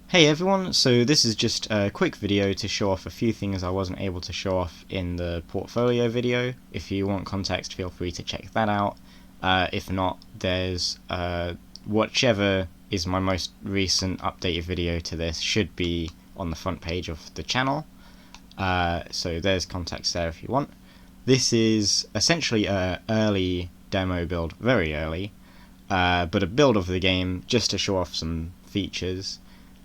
Hey everyone, so this is just a quick video to show off a few things I wasn't able to show off in the portfolio video. If you want context, feel free to check that out. If not, there's whichever is my most recent updated video to this should be on the front page of the channel. So there's context there if you want. This is essentially an early demo build, very early, but a build of the game just to show off some features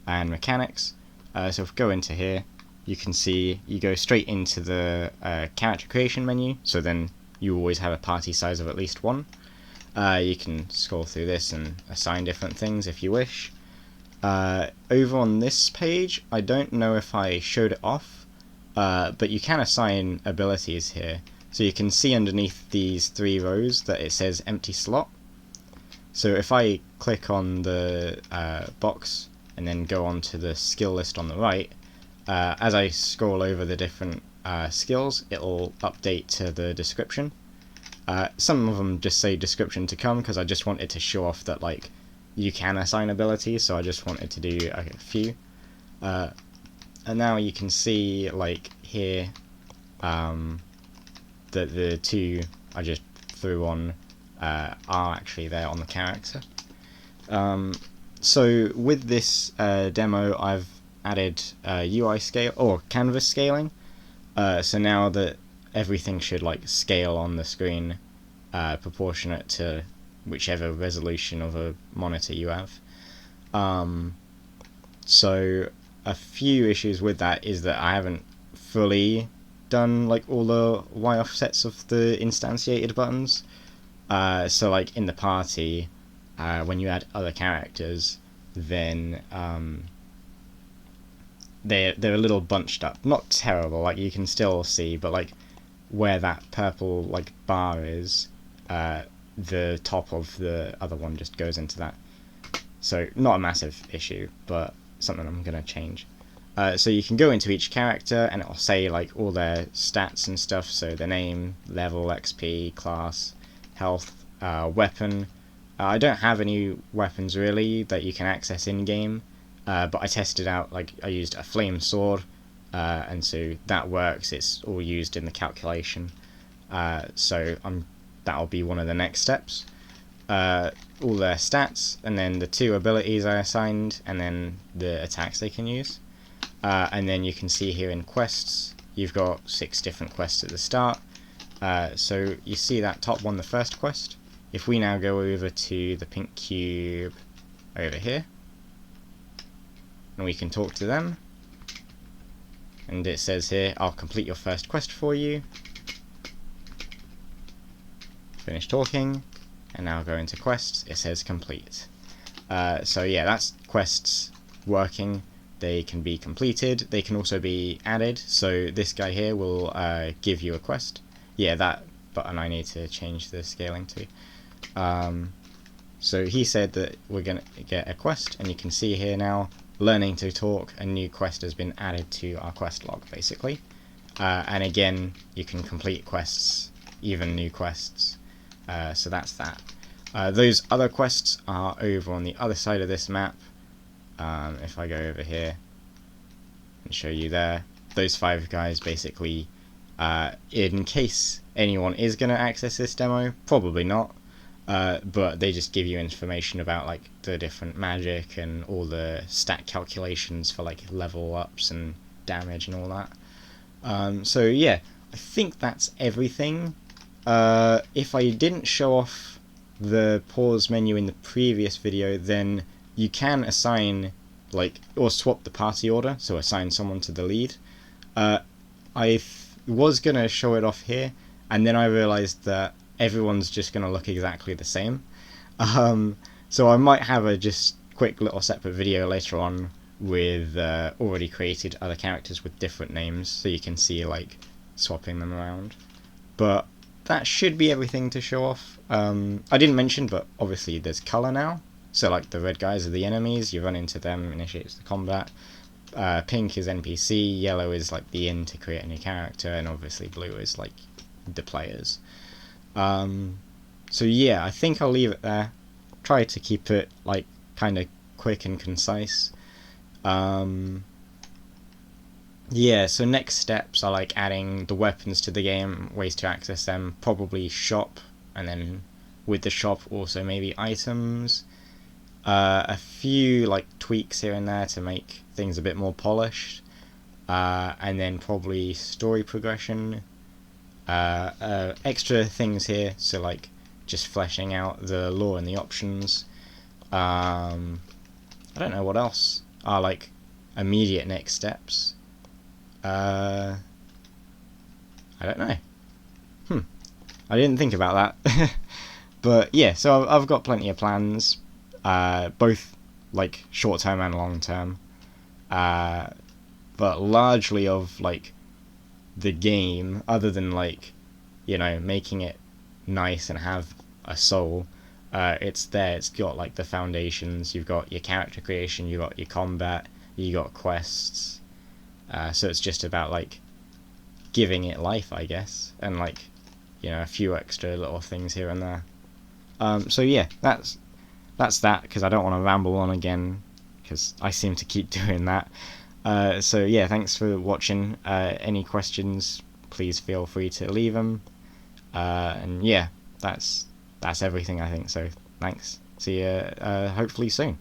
and mechanics. So if we go into here, you can see you go straight into the character creation menu, so then you always have a party size of at least one. You can scroll through this and assign different things if you wish. Over on this page, I don't know if I showed it off, but you can assign abilities here. So you can see underneath these three rows that it says empty slot. So if I click on the box and then go on to the skill list on the right, as I scroll over the different skills, it'll update to the description. Some of them just say description to come because I just wanted to show off that like you can assign abilities, so I just wanted to do a few. And now you can see like here that the two I just threw on are actually there on the character. So with this demo, I've added UI scale or canvas scaling. So now that everything should like scale on the screen, proportionate to whichever resolution of a monitor you have. So a few issues with that is that I haven't fully done like all the Y offsets of the instantiated buttons. So like in the party, when you add other characters, then they're a little bunched up. Not terrible, like you can still see, but like where that purple like bar is, the top of the other one just goes into that. So not a massive issue, but something I'm gonna change. So you can go into each character and it'll say like all their stats and stuff, so their name, level, XP, class, health, weapon. I don't have any weapons really that you can access in game, but I tested out, like I used a flame sword, and so that works. It's all used in the calculation, so that'll be one of the next steps. All their stats, and then the two abilities I assigned, and then the attacks they can use. And then you can see here in quests, you've got 6 different quests at the start. So you see that top one, the first quest. If we now go over to the pink cube over here, and we can talk to them, and it says here, I'll complete your first quest for you. Finish talking, and now go into quests, it says complete. So yeah, that's quests working. They can be completed, they can also be added, so this guy here will give you a quest. Yeah, that button I need to change the scaling to. So he said that we're going to get a quest, and you can see here now, learning to talk, a new quest has been added to our quest log, basically. And again, you can complete quests, even new quests. So that's that. Those other quests are over on the other side of this map. If I go over here and show you there, those 5 guys basically, in case anyone is going to access this demo, probably not, but they just give you information about like the different magic and all the stat calculations for like level ups and damage and all that. So yeah, I think that's everything. If I didn't show off the pause menu in the previous video, then you can assign like or swap the party order, so assign someone to the lead. I was gonna show it off here, and then I realized that everyone's just gonna look exactly the same. So I might have a just quick little separate video later on with already created other characters with different names, so you can see like swapping them around. But that should be everything to show off. I didn't mention, but obviously there's color now. So like the red guys are the enemies, you run into them, initiates the combat. Pink is NPC, yellow is like the inn to create a new character, and obviously blue is like the players. So yeah, I think I'll leave it there. Try to keep it like kind of quick and concise. Yeah, so next steps are like adding the weapons to the game, ways to access them, probably shop, and then with the shop also maybe items. A few like tweaks here and there to make things a bit more polished, and then probably story progression, extra things here, so like just fleshing out the lore and the options. I don't know what else are like immediate next steps. I don't know. I didn't think about that. But yeah, so I've got plenty of plans, both like short term and long term, but largely of like the game, other than like, you know, making it nice and have a soul. It's there. It's got like the foundations. You've got your character creation. You got your combat. You got quests. So it's just about like giving it life, I guess, and like, you know, a few extra little things here and there. So yeah, that's that, because I don't want to ramble on again, because I seem to keep doing that. So yeah, thanks for watching. Any questions, please feel free to leave them. And yeah, that's everything, I think. So thanks. See you hopefully soon.